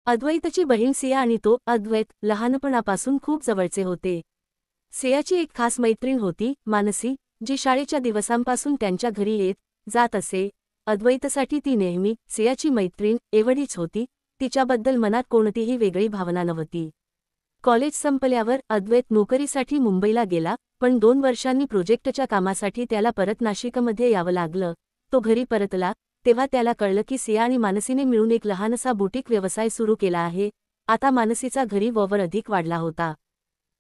अद्वैतची बहीण सिया आणि तो अद्वैत लहानपणापासून खूप जवळचे होते. सियाची एक खास मैत्रीण होती, मानसी, जी शाळेच्या दिवसांपासून त्यांच्या घरी येत जात असे. अद्वैतसाठी ती नेहमी सियाची मैत्रीण एवढीच होती, तिच्याबद्दल मनात कोणतीही वेगळी भावना नव्हती. कॉलेज संपल्यावर अद्वैत नोकरीसाठी मुंबईला गेला, पण 2 वर्षांनी प्रोजेक्टच्या कामासाठी त्याला परत नाशिकमध्ये यावं लागलं. तो घरी परतला तेव्हा त्याला कळलं की सिया आणि मानसीने मिळून एक लहानसा बुटीक व्यवसाय सुरू केला आहे. आता मानसीचा घरी वावर अधिक वाढला होता.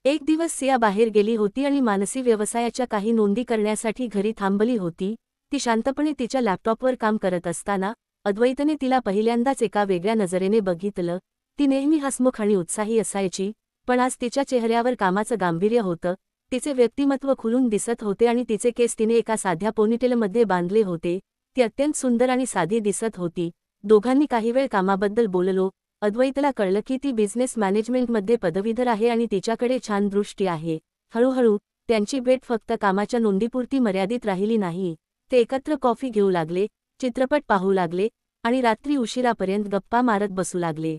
एक दिवस सिया बाहेर गेली होती आणि मानसी व्यवसायाच्या काही नोंदी करण्यासाठी घरी थांबली होती. ती शांतपणे तिच्या लॅपटॉपवर काम करत असताना अद्वैतने तिला पहिल्यांदाच एका वेगळ्या नजरेने बघितलं. ती नेहमी हसमुख आणि उत्साही असायची, पण आज तिच्या चेहऱ्यावर कामाचं गांभीर्य होतं. तिचे व्यक्तिमत्व खुलून दिसत होते आणि तिचे केस तिने एका साध्या पोनीटेलमध्ये बांधले होते. ती अत्यंत सुंदर आणि साधी दिसत होती. दोघांनी काही वेळ कामाबद्दल बोललो. अद्वैतला कळलं की ती बिझनेस मॅनेजमेंटमध्ये पदवीधर आहे आणि तिच्याकडे छान दृष्टी आहे. हळूहळू त्यांची भेट फक्त कामाच्या नोंदीपुरती मर्यादित राहिली नाही. ते एकत्र कॉफी घेऊ लागले, चित्रपट पाहू लागले आणि रात्री उशिरापर्यंत गप्पा मारत बसू लागले.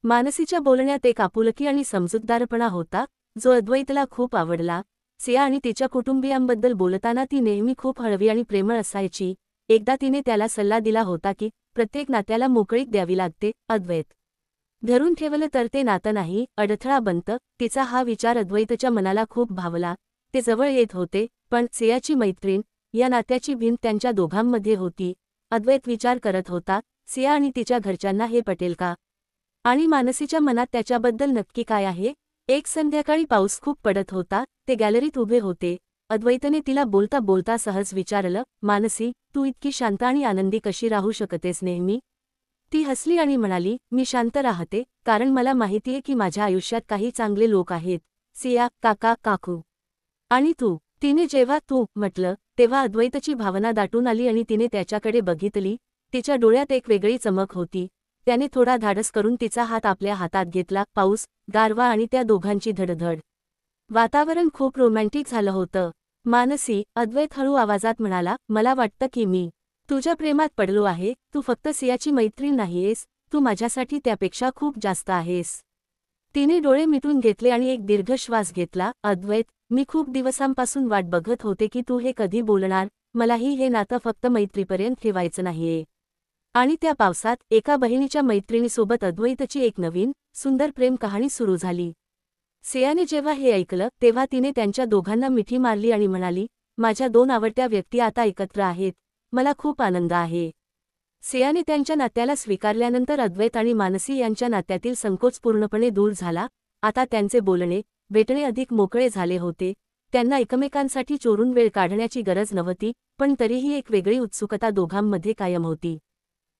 मानसीच्या बोलण्यात एक आपुलकी आणि समजूतदारपणा होता, जो अद्वैतला खूप आवडला. सिया आणि तिच्या कुटुंबियांबद्दल बोलताना ती नेहमी खूप हळवी आणि प्रेमळ असायची. एकदा तिने त्याला सल्ला दिला होता की प्रत्येक नात्याला मोकळीक द्यावी लागते. अद्वैत धरून ठेवलं तर ते नातं नाही, अडथळा बनतं. तिचा हा विचार अद्वैतच्या मनाला खूप भावला. ते जवळ येत होते, पण सियाची मैत्रीण या नात्याची भिंत त्यांच्या दोघांमध्ये होती. अद्वैत विचार करत होता, सिया आणि तिच्या घरच्यांना हे पटेल का? आणि मानसीच्या मनात त्याच्याबद्दल नक्की काय आहे? एक संध्याकाळी पाऊस खूप पडत होता. ते गॅलरीत उभे होते. अद्वैतने तिला बोलता बोलता सहज विचारलं, मानसी, तू इतकी शांत आणि आनंदी कशी राहू शकतेस नेहमी? ती हसली आणि म्हणाली, मी शांत राहते कारण मला माहितीये की माझ्या आयुष्यात काही चांगले लोक आहेत. सिया, काका, काकू. आणि तू. तिने जेव्हा तू म्हटलं तेव्हा अद्वैतची भावना दाटून आली आणि तिने त्याच्याकडे बघितली. तिच्या डोळ्यात एक वेगळी चमक होती. त्याने थोडा धाडस करून तिचा हात आपल्या हातात घेतला. पाऊस, गारवा आणि त्या दोघांची धडधड. वातावरण खूप रोमॅन्टिक झालं होतं. मानसी, अद्वैत हळू आवाजात म्हणाला, मला वाटतं की मी तुझ्या प्रेमात पडलो आहे. तू फक्त सियाची मैत्रीण नाहीयेस, तू माझ्यासाठी त्यापेक्षा खूप जास्त आहेस. तिने डोळे मिटून घेतले आणि एक दीर्घ श्वास घेतला. अद्वैत, मी खूप दिवसांपासून वाट बघत होते की तू हे कधी बोलणार. मलाही हे नातं फक्त मैत्रीपर्यंत ठेवायचं नाहीये. आणि त्या पावसात एका बहिणीच्या मैत्रिणीसोबत अद्वैतची एक नवीन, सुंदर प्रेम कहाणी सुरू झाली. सियाने जेव्हा हे ऐकलं तेव्हा तिने त्यांच्या दोघांना मिठी मारली आणि म्हणाली, माझ्या 2 आवडत्या व्यक्ती आता एकत्र आहेत. मला खूप आनंद आहे. सियाने त्यांच्या नात्याला स्वीकारल्यानंतर अद्वैत आणि मानसी यांच्या नात्यातील संकोच पूर्णपणे दूर झाला. आता त्यांचे बोलणे, भेटणे अधिक मोकळे झाले होते. त्यांना एकमेकांसाठी चोरून वेळ काढण्याची गरज नव्हती, पण तरीही एक वेगळी उत्सुकता दोघांमध्ये कायम होती.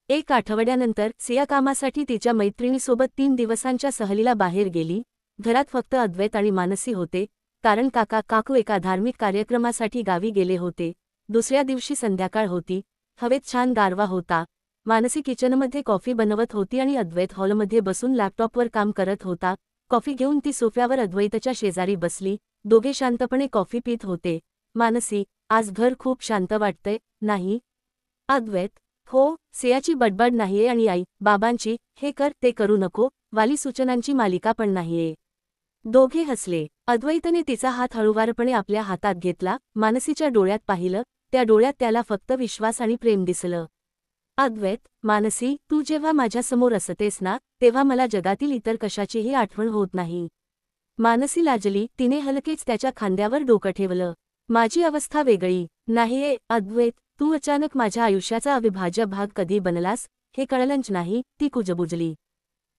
एक आठवड्यानंतर सिया कामासाठी तिच्या मैत्रिणीसोबत 3 दिवसांच्या सहलीला बाहेर गेली. घरात फक्त अद्वैत आणि मानसी होते, कारण काका काकू एका धार्मिक कार्यक्रमासाठी गावी गेले होते. दुसऱ्या दिवशी संध्याकाळ होती. हवेत छान गारवा होता. मानसी किचनमध्ये कॉफी बनवत होती आणि अद्वैत हॉलमध्ये बसून लॅपटॉपवर काम करत होता. कॉफी घेऊन ती सोफ्यावर अद्वैतच्या शेजारी बसली. दोघे शांतपणे कॉफी पित होते. मानसी, आज घर खूप शांत वाटतंय, नाही? अद्वैत, हो. सियाची बडबड नाहीये आणि आई बाबांची हे कर ते करू नको वाली सूचनांची मालिका पण नाहीये. दोघे हसले. अद्वैतने तिचा हात हळुवारपणे आपल्या हातात घेतला. मानसीच्या डोळ्यात पाहिलं. त्या डोळ्यात त्याला फक्त विश्वास आणि प्रेम दिसलं. अद्वैत, मानसी, तू जेव्हा माझ्यासमोर असतेस ना, तेव्हा मला जगातील इतर कशाचीही आठवण होत नाही. मानसी लाजली. तिने हलकेच त्याच्या खांद्यावर डोकं ठेवलं. माझी अवस्था वेगळी नाहीये. अद्वैत, तू अचानक माझ्या आयुष्याचा अविभाज्य भाग कधी बनलास हे कळलंच नाही. ती कुजबुजली.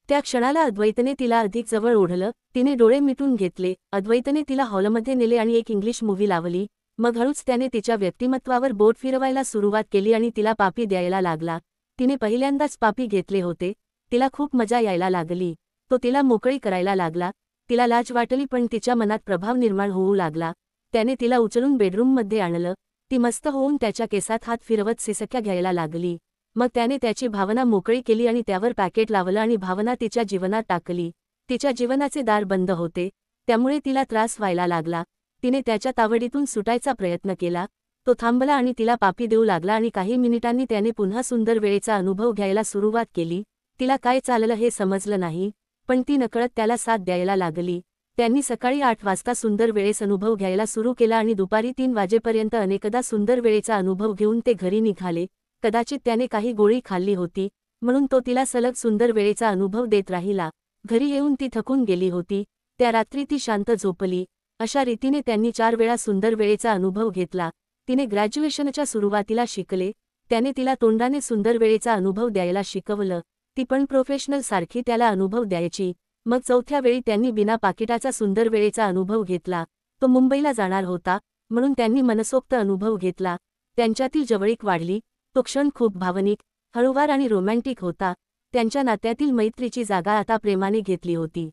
त्या क्षणाला अद्वैतने तिला अधिक जवळ ओढलं. तिने डोळे मिटून घेतले. अद्वैतने तिला हॉलमध्ये नेले आणि एक इंग्लिश मूव्ही लावली. मग हळूच त्याने तिच्या व्यक्तिमत्वावर बोट फिरवायला सुरुवात केली आणि तिला पापी द्यायला लागला. तिने पहिल्यांदाच पापी घेतले होते. तिला खूप मजा यायला लागली. तो तिला मोकळी करायला लागला. तिला लाज वाटली पण तिच्या मनात प्रभाव निर्माण होऊ लागला. त्याने तिला उचलून बेडरूममध्ये आणलं. ती मस्त होऊन त्याच्या केसात हात फिरवत सिसक्या घ्यायला लागली. मग त्याने त्याची भावना मोकळी केली आणि त्यावर पॅकेट लावलं आणि भावना तिच्या जीवनात टाकली. तिच्या जीवनाचे दार बंद होते, त्यामुळे तिला त्रास व्हायला लागला. तिने त्याच्या तावडीतून सुटायचा प्रयत्न केला. तो थांबला आणि तिला पापी देऊ लागला आणि काही मिनिटांनी त्याने पुन्हा सुंदर वेळेचा अनुभव घ्यायला सुरुवात केली. तिला काय चाललं हे समजलं नाही, पण ती नकळत त्याला साथ द्यायला लागली. त्यांनी सकाळी 8 वाजता सुंदर वेळेस अनुभव घ्यायला सुरू केला आणि दुपारी 3 वाजेपर्यंत अनेकदा सुंदर वेळेचा अनुभव घेऊन ते घरी निघाले. कदाचित त्याने काही गोळी खाल्ली होती, म्हणून तो तिला सलग सुंदर वेळेचा अनुभव देत राहिला. घरी येऊन ती थकून गेली होती. त्या रात्री ती शांत झोपली. अशा रीतीने त्यांनी 4 वेळा सुंदर वेळेचा अनुभव घेतला. तिने ग्रॅज्युएशनच्या सुरुवातीला शिकले. त्याने तिला तोंडाने सुंदर वेळेचा अनुभव द्यायला शिकवलं. ती पण प्रोफेशनल सारखी त्याला अनुभव द्यायची. मग चौथ्या वेळी त्यांनी बिना पाकिटाचा सुंदर वेळेचा अनुभव घेतला. तो मुंबईला जाणार होता, म्हणून त्यांनी मनसोक्त अनुभव घेतला. त्यांच्यातील जवळीक वाढली. तो क्षण खूप भावनिक, हळूवार आणि रोमॅन्टिक होता. त्यांच्या नात्यातील मैत्रीची जागा आता प्रेमाने घेतली होती.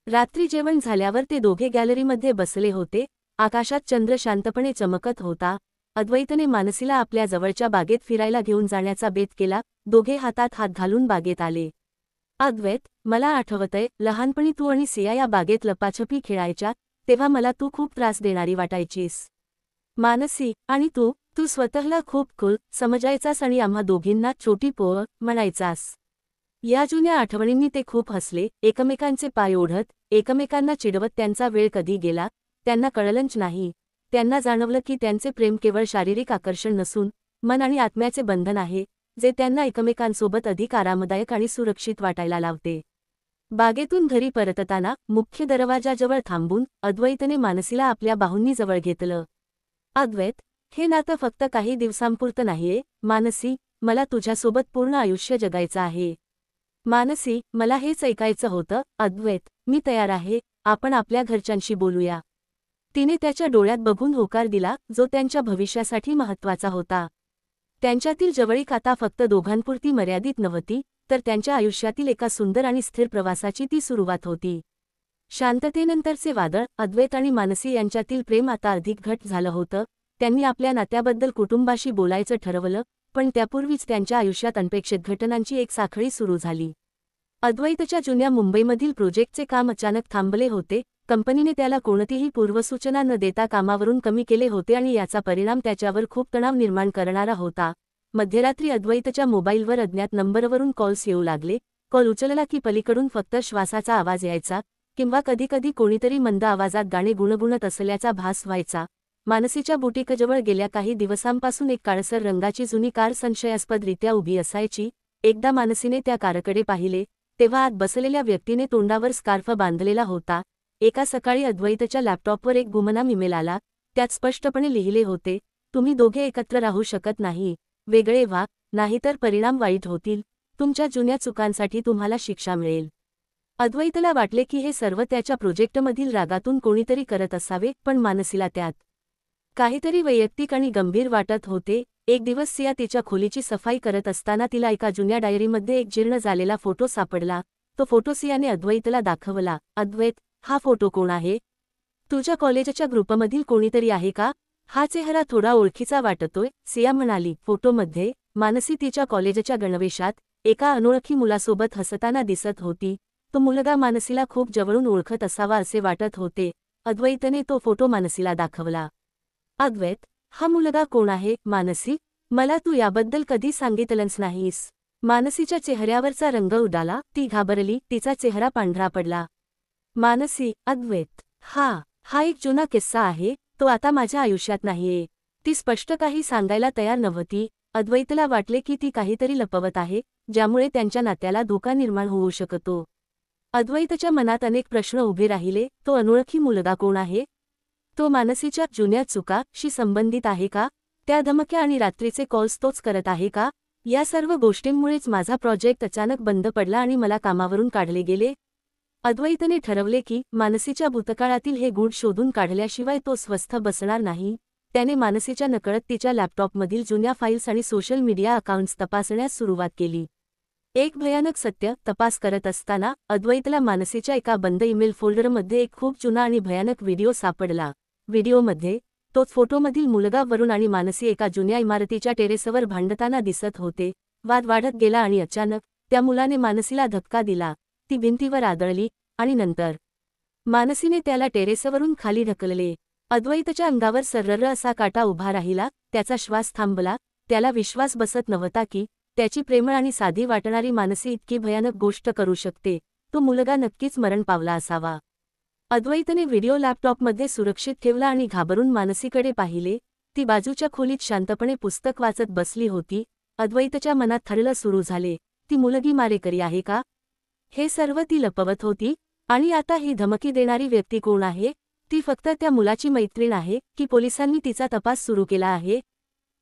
रात्री जेवण झाल्यावर ते दोघे गॅलरीमध्ये बसले होते. आकाशात चंद्र शांतपणे चमकत होता. अद्वैतने मानसीला आपल्या जवळच्या बागेत फिरायला घेऊन जाण्याचा बेत केला. दोघे हातात हात घालून बागेत आले. अद्वैत, मला आठवतंय, लहानपणी तू आणि सिया या बागेत लपाछपी खेळायच्या, तेव्हा मला तू खूप त्रास देणारी वाटायचीस. मानसी, आणि तू स्वतःला खूप कूल समजायचास आणि आम्हा दोघींना छोटी पोळ म्हणायचास. या जुन्या आठवणींनी ते खूप हसले, एकमेकांचे पाय ओढत, एकमेकांना चिडवत. त्यांचा वेळ कधी गेला त्यांना कळलंच नाही. त्यांना जाणवलं की त्यांचे प्रेम केवळ शारीरिक आकर्षण नसून मन आणि आत्म्याचे बंधन आहे, जे त्यांना एकमेकांसोबत अधिक आरामदायक आणि सुरक्षित वाटायला लावते. बागेतून घरी परतताना मुख्य दरवाजाजवळ थांबून अद्वैतने मानसीला आपल्या बाहूंनी जवळ घेतलं. अद्वैत, हे नातं फक्त काही दिवसांपुरतं नाहीये. मानसी, मला तुझ्यासोबत पूर्ण आयुष्य जगायचं आहे. मानसी, मला हेच ऐकायचं होतं. अद्वैत, मी तयार आहे. आपण आपल्या घरच्यांशी बोलूया. तिने त्याच्या डोळ्यात बघून होकार दिला, जो त्यांच्या भविष्यासाठी महत्त्वाचा होता. त्यांच्यातील जवळीक आता फक्त दोघांपुरती मर्यादित नव्हती, तर त्यांच्या आयुष्यातील एका सुंदर आणि स्थिर प्रवासाची ती सुरुवात होती. शांततेनंतरचे वादळ, अद्वैत आणि मानसी यांच्यातील प्रेम आता अधिक घट्ट झालं होतं. त्यांनी आपल्या नात्याबद्दल कुटुंबाशी बोलायचं ठरवलं, पण त्यापूर्वीच त्यांच्या आयुष्यात अनपेक्षित घटनांची एक साखळी सुरू झाली. अद्वैतच्या जुन्या मुंबईमधील प्रोजेक्टचे काम अचानक थांबले होते. कंपनीने त्याला कोणतीही पूर्वसूचना न देता कामावरून कमी केले होते आणि याचा परिणाम त्याच्यावर खूप तणाव निर्माण करणारा होता. मध्यरात्री अद्वैतच्या मोबाईलवर अज्ञात नंबरवरून कॉल्स येऊ लागले. कॉल उचलला की पलीकडून फक्त श्वासाचा आवाज यायचा, किंवा कधीकधी कोणीतरी मंद आवाजात गाणे गुणगुणत असल्याचा भास व्हायचा. मानसीच्या बुटीकजवळ गेल्या काही दिवसांपासून एक काळसर रंगाची जुनी कार संशयास्पदरित्या उभी असायची. एकदा मानसीने त्या कारकडे पाहिले, तेव्हा आत बसलेल्या व्यक्तीने तोंडावर स्कार्फ बांधलेला होता. एका सकाळी अद्वैतच्या लॅपटॉपवर एक गुमनाम ईमेल आला. त्यात स्पष्टपणे लिहिले होते, तुम्ही दोघे एकत्र राहू शकत नाही. वेगळे व्हा, नाहीतर परिणाम वाईट होतील. तुमच्या जुन्या चुकांसाठी तुम्हाला शिक्षा मिळेल. अद्वैतला वाटले की हे सर्व त्याच्या प्रोजेक्टमधील रागातून कोणीतरी करत असावे, पण मानसीला त्यात काहीतरी वैयक्तिक आणि गंभीर वाटत होते. एक दिवस सिया तिच्या खोलीची सफाई करत असताना तिला एका जुन्या डायरीमध्ये एक जीर्ण झालेला फोटो सापडला. तो फोटो सियाने अद्वैतला दाखवला. अद्वैत, हा फोटो कोण आहे? तुझ्या कॉलेजच्या ग्रुपमधील कोणीतरी आहे का? हा चेहरा थोडा ओळखीचा वाटतोय, सिया म्हणाली. फोटोमध्ये मानसी तिच्या कॉलेजच्या गणवेशात एका अनोळखी मुलासोबत हसताना दिसत होती. तो मुलगा मानसीला खूप जवळून ओळखत असावा असे वाटत होते. अद्वैतने तो फोटो मानसीला दाखवला. अद्वैत, हा मुलगा कोण आहे? मानसी, मला तू याबद्दल कधी सांगितलंच नाहीस. मानसीच्या चेहऱ्यावरचा रंग उडाला. ती घाबरली. तिचा चेहरा पांढरा पडला. मानसी, अद्वैत, हा एक जुना किस्सा आहे. तो आता माझ्या आयुष्यात नाहीये. ती स्पष्ट काही सांगायला तयार नव्हती. अद्वैतला वाटले की ती काहीतरी लपवत आहे, ज्यामुळे त्यांच्या नात्याला धोका निर्माण होऊ शकतो. अद्वैतच्या मनात अनेक प्रश्न उभे राहिले. तो अनोळखी मुलगा कोण आहे? तो मानसीच्या जुन्या चुकाशी संबंधित आहे का? त्या धमक्या आणि रात्रीचे कॉल्स तोच करत आहे का? या सर्व गोष्टींमुळेच माझा प्रोजेक्ट अचानक बंद पडला आणि मला कामावरून काढले गेले. अद्वैतने ठरवले की मानसीच्या भूतकाळातील हे गुण शोधून काढल्याशिवाय तो स्वस्थ बसणार नाही. त्याने मानसीच्या नकळत तिच्या लॅपटॉपमधील जुन्या फाईल्स आणि सोशल मीडिया अकाउंट्स तपासण्यास सुरुवात केली. एक भयानक सत्य तपास करत असताना अद्वैतला मानसीच्या एका बंद ईमेल फोल्डरमध्ये एक खूप जुना आणि भयानक व्हिडिओ सापडला. व्हिडिओमध्ये तोच फोटोमधील मुलगा वरुण आणि मानसी एका जुन्या इमारतीच्या टेरेसवर भांडताना दिसत होते. वाद वाढत गेला आणि अचानक त्या मुलाने मानसीला धक्का दिला. ती भिंतीवर आदळली आणि नंतर मानसीने त्याला टेरेसवरून खाली ढकलले. अद्वैतच्या अंगावर सर्रर्र असा काटा उभा राहिला. त्याचा श्वास थांबला. त्याला विश्वास बसत नव्हता की त्याची प्रेमळ आणि साधी वाटणारी मानसी इतकी भयानक गोष्ट करू शकते, तो मुलगा नक्कीच मरण पावला असावा. अद्वैतने व्हिडिओ लॅपटॉपमध्ये सुरक्षित ठेवला आणि घाबरून मानसीकडे पाहिले. ती बाजूच्या खोलीत शांतपणे पुस्तक वाचत बसली होती. अद्वैतच्या मनात थरलं सुरू झाले, ती मुलगी मारेकरी आहे का? हे सर्व ती लपवत होती? आणि आता ही धमकी देणारी व्यक्ती कोण आहे? ती फक्त त्या मुलाची मैत्रीण आहे की पोलिसांनी तिचा तपास सुरू केला आहे?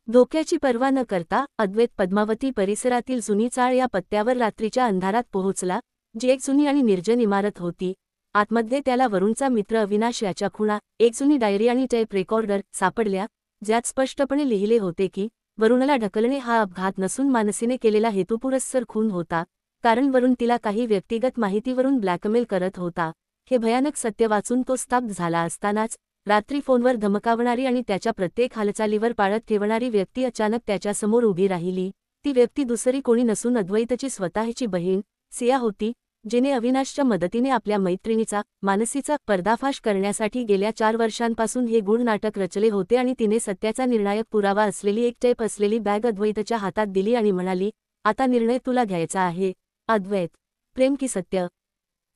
धोक्याची पर्वा न करता अद्वैत पद्मावती परिसरातील जुनी चाळ या पत्त्यावर रात्रीच्या अंधारात पोहोचला, जी एक जुनी आणि निर्जन इमारत होती. आतमध्ये त्याला वरुणचा मित्र अविनाश याच्या खुणा, एक जुनी डायरी आणि टेप रेकॉर्डर सापडल्या, ज्यात स्पष्टपणे लिहिले होते की वरुणला ढकलणे हा अपघात नसून मानसीने केलेला हेतुपुरस्सर खून होता, कारण वरुण तिला काही व्यक्तिगत माहितीवरून ब्लॅकमेल करत होता. हे भयानक सत्य वाचून तो स्तब्ध झाला असतानाच रात्री फोनवर धमकावणारी आणि त्याच्या प्रत्येक हालचालीवर पाळत ठेवणारी व्यक्ती अचानक त्याच्यासमोर उभी राहिली. ती व्यक्ती दुसरी कोणी नसून अद्वैतची स्वतःची बहीण सिया होती, जिने अविनाशच्या मदतीने आपल्या मैत्रिणीचा, मानसीचा पर्दाफाश करण्यासाठी गेल्या 4 वर्षांपासून हे गूढ नाटक रचले होते. आणि तिने सत्याचा निर्णायक पुरावा असलेली एक टेप असलेली बॅग अद्वैतच्या हातात दिली आणि म्हणाली, आता निर्णय तुला घ्यायचा आहे, अद्वैत, प्रेम की सत्य.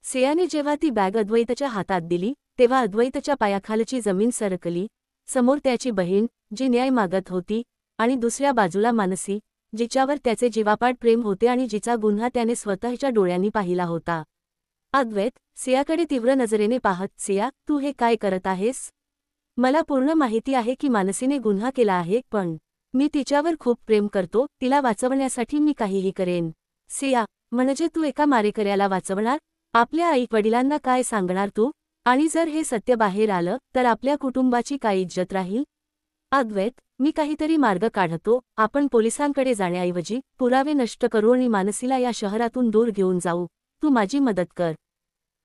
सियाने जेव्हा ती बॅग अद्वैतच्या हातात दिली, तेव्हा अद्वैतच्या पायाखालची जमीन सरकली. समोर त्याची बहीण, जी न्याय मागत होती, आणि दुसऱ्या बाजूला मानसी, जिच्यावर त्याचे जीवापाड प्रेम होते आणि जिचा गुन्हा त्याने स्वतःच्या डोळ्यांनी पाहिला होता. अद्वैत सियाकडे तीव्र नजरेने पाहत, सिया, तू हे काय करत आहेस? मला पूर्ण माहिती आहे की मानसीने गुन्हा केला आहे, पण मी तिच्यावर खूप प्रेम करतो, तिला वाचवण्यासाठी मी काहीही करेन. सिया, म्हणजे तू एका मारेकऱ्याला वाचवणार? आपल्या आई-वडिलांना काय सांगणार तू? आणि जर हे सत्य बाहेर आलं तर आपल्या कुटुंबाची काय इज्जत राहील? अद्वैत, मी काहीतरी मार्ग काढतो. आपण पोलिसांकडे जाण्याऐवजी पुरावे नष्ट करू आणि मानसीला या शहरातून दूर घेऊन जाऊ. तू माझी मदत कर.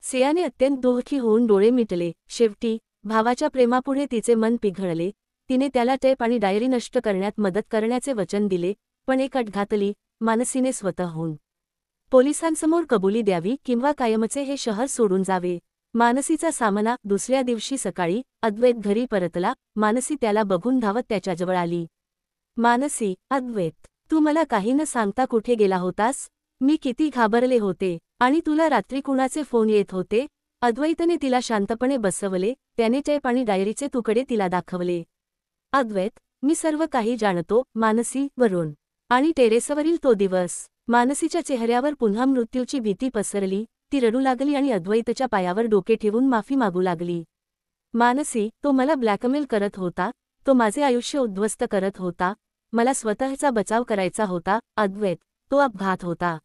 सियाने अत्यंत दुःखी होऊन डोळे मिटले. शेवटी भावाच्या प्रेमापुढे तिचे मन पिघळले. तिने त्याला टेप आणि डायरी नष्ट करण्यात मदत करण्याचे वचन दिले, पण एक अट घातली, मानसीने स्वतःहून पोलिसांसमोर कबुली द्यावी किंवा कायमचे हे शहर सोडून जावे. मानसीचा सामना. दुसऱ्या दिवशी सकाळी अद्वैत घरी परतला. मानसी त्याला बघून धावत त्याच्याजवळ आली. मानसी, अद्वैत, तू मला काही न सांगता कुठे गेला होतास? मी किती घाबरले होते. आणि तुला रात्री कुणाचे फोन येत होते? अद्वैतने तिला शांतपणे बसवले. त्याने टेप आणि डायरीचे तुकडे तिला दाखवले. अद्वैत, मी सर्व काही जाणतो. मानसी, वरुण आणि टेरेसवरील तो दिवस. मानसीच्या चेहऱ्यावर पुन्हा मृत्यूची भीती पसरली. ती रडू लागली आणि अद्वैतच्या पायावर डोके ठेवून माफी मागू लागली. मानसी, तो मला ब्लॅकमेल करत होता. तो माझे आयुष्य उद्ध्वस्त करत होता. मला स्वतःचा बचाव करायचा होता. अद्वैत, तो अपघात होता.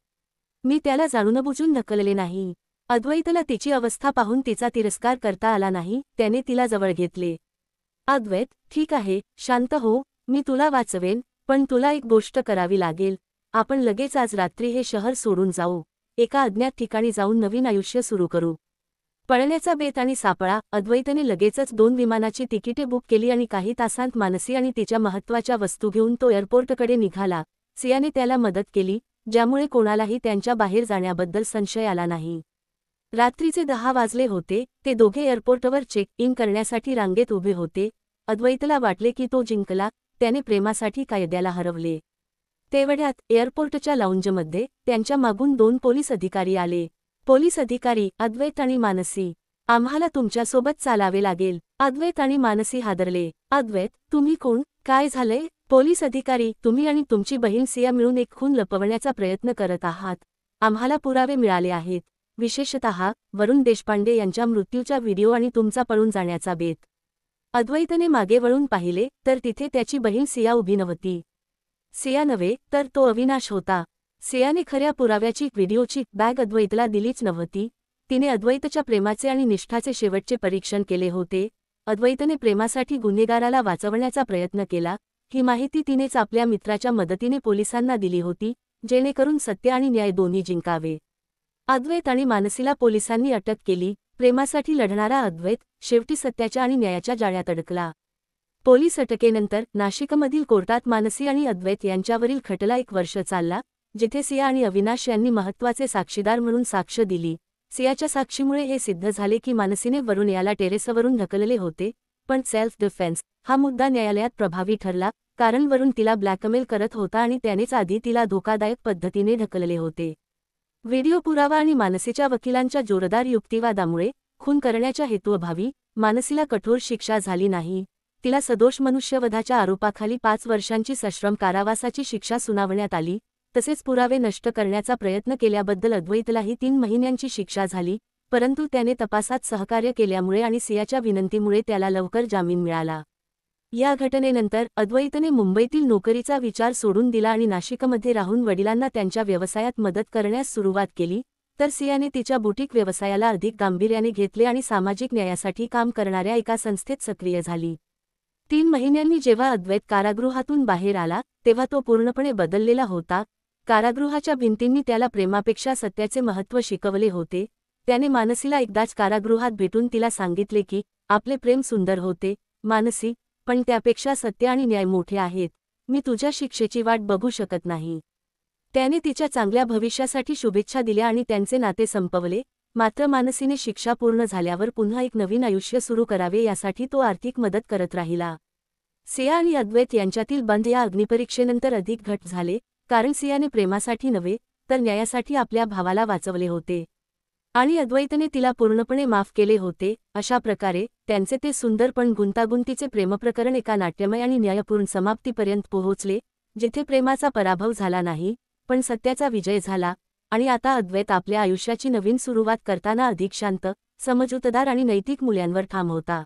मी त्याला जाणूनबुजून ढकलले नाही. अद्वैतला तिची अवस्था पाहून तिचा तिरस्कार करता आला नाही. त्याने तिला जवळ घेतले. अद्वैत, ठीक आहे, शांत हो. मी तुला वाचवेन, पण तुला एक गोष्ट करावी लागेल. आपण लगेच आज रात्री हे शहर सोडून जाऊ. एका अज्ञात ठिकाणी जाऊन नवीन आयुष्य सुरू करू. पळण्याचा बेत आणि सापळा. अद्वैतने लगेचच 2 विमानाची तिकिटे बुक केली आणि काही तासांत मानसी आणि तिच्या महत्त्वाच्या वस्तू घेऊन तो एअरपोर्टकडे निघाला. सियाने त्याला मदत केली, ज्यामुळे कोणालाही त्यांच्या बाहेर जाण्याबद्दल संशय आला नाही. रात्रीचे 10 वाजले होते. ते दोघे एअरपोर्टवर चेक इन करण्यासाठी रांगेत उभे होते. अद्वैतला वाटले की तो जिंकला. त्याने प्रेमासाठी कायद्याला हरवले. तेवढ्यात एअरपोर्टच्या लाऊंजमध्ये त्यांच्या मागून 2 पोलीस अधिकारी आले. पोलीस अधिकारी, अद्वैत आणि मानसी, आम्हाला तुमच्यासोबत चालावे लागेल. अद्वैत आणि मानसी हादरले. अद्वैत, तुम्ही कोण? काय झालंय? पोलीस अधिकारी, तुम्ही आणि तुमची बहीण सिया मिळून एक खून लपवण्याचा प्रयत्न करत आहात. आम्हाला पुरावे मिळाले आहेत, विशेषतः वरुण देशपांडे यांच्या मृत्यूचा व्हिडिओ आणि तुमचा पळून जाण्याचा बेत. अद्वैतने मागे वळून पाहिले तर तिथे त्याची बहीण सिया उभी नव्हती. सिया नव्हे तर तो अविनाश होता. सियाने खऱ्या पुराव्याची व्हिडिओची बॅग अद्वैतला दिलीच नव्हती. तिने अद्वैतच्या प्रेमाचे आणि निष्ठाचे शेवटचे परीक्षण केले होते. अद्वैतने प्रेमासाठी गुन्हेगाराला वाचवण्याचा प्रयत्न केला. ही माहिती तिनेच आपल्या मित्राच्या मदतीने पोलिसांना दिली होती, जेणेकरून सत्य आणि न्याय दोन्ही जिंकावे. अद्वैत आणि मानसीला पोलिसांनी अटक केली. प्रेमासाठी लढणारा अद्वैत शेवटी सत्याच्या आणि न्यायाच्या जाळ्यात अडकला. पोलीस अटकेनंतर नाशिकमधील कोर्टात मानसी आणि अद्वैत यांच्यावरील खटला 1 वर्ष चालला, जिथे सिया आणि अविनाश यांनी महत्त्वाचे साक्षीदार म्हणून साक्ष दिली. सियाच्या साक्षीमुळे हे सिद्ध झाले की मानसीने वरुण याला टेरेसवरून ढकलले होते, पण सेल्फ डिफेन्स हा मुद्दा न्यायालयात प्रभावी ठरला, कारण वरुण तिला ब्लॅकमेल करत होता आणि त्यानेच आधी तिला धोकादायक पद्धतीने ढकलले होते. व्हिडिओ पुरावा आणि मानसीच्या वकिलांच्या जोरदार युक्तिवादामुळे खून करण्याच्या हेतूअभावी मानसीला कठोर शिक्षा झाली नाही. तिला सदोष मनुष्यवधाच्या आरोपाखाली 5 वर्षांची सश्रम कारावासाची शिक्षा सुनावण्यात आली. तसेच पुरावे नष्ट करण्याचा प्रयत्न केल्याबद्दल अद्वैतलाही 3 महिन्यांची शिक्षा झाली, परंतु त्याने तपासात सहकार्य केल्यामुळे आणि सियाच्या विनंतीमुळे त्याला लवकर जामीन मिळाला. या घटनेनंतर अद्वैतने मुंबईतील नोकरीचा विचार सोडून दिला आणि नाशिकमध्ये राहून वडिलांना त्यांच्या व्यवसायात मदत करण्यास सुरुवात केली, तर सियाने तिच्या बुटीक व्यवसायाला अधिक गांभीर्याने घेतले आणि सामाजिक न्यायासाठी काम करणाऱ्या एका संस्थेत सक्रिय झाली. 3 महिन्यांनी जेव्हा अद्वैत कारागृहातून बाहेर आला, तेव्हा तो पूर्णपणे बदललेला होता. कारागृहाच्या भिंतींनी त्याला प्रेमापेक्षा सत्याचे महत्त्व शिकवले होते. त्याने मानसीला एकदाच कारागृहात भेटून तिला सांगितले की, आपले प्रेम सुंदर होते, मानसी, पण त्यापेक्षा सत्य आणि न्याय मोठे आहेत. मी तुझ्या शिक्षेची वाट बघू शकत नाही. त्याने तिच्या चांगल्या भविष्यासाठी शुभेच्छा दिल्या आणि त्यांचे नाते संपवले. मात्र मानसीने शिक्षा पूर्ण झाल्यावर पुन्हा एक नवीन आयुष्य सुरू करावे यासाठी तो आर्थिक मदत करत राहिला. सिया आणि अद्वैत यांच्यातील बंध या अग्निपरीक्षेनंतर अधिक घट्ट झाले, कारण सियाने प्रेमासाठी नव्हे, तर न्यायासाठी आपल्या भावाला वाचवले होते. आणि अद्वैतने तिला पूर्णपणे माफ केले होते. अशा प्रकारे त्यांचे ते सुंदर पण गुंतागुंतीचे प्रेमप्रकरण एका नाट्यमय आणि न्यायपूर्ण समाप्तीपर्यंत पोहोचले, जिथे प्रेमाचा पराभव झाला नाही, पण सत्याचा विजय झाला. आणि आता अद्वैत आपल्या आयुष्याची नवीन सुरुवात करताना अधिक शांत, समजूतदार आणि नैतिक मूल्यांवर ठाम होता.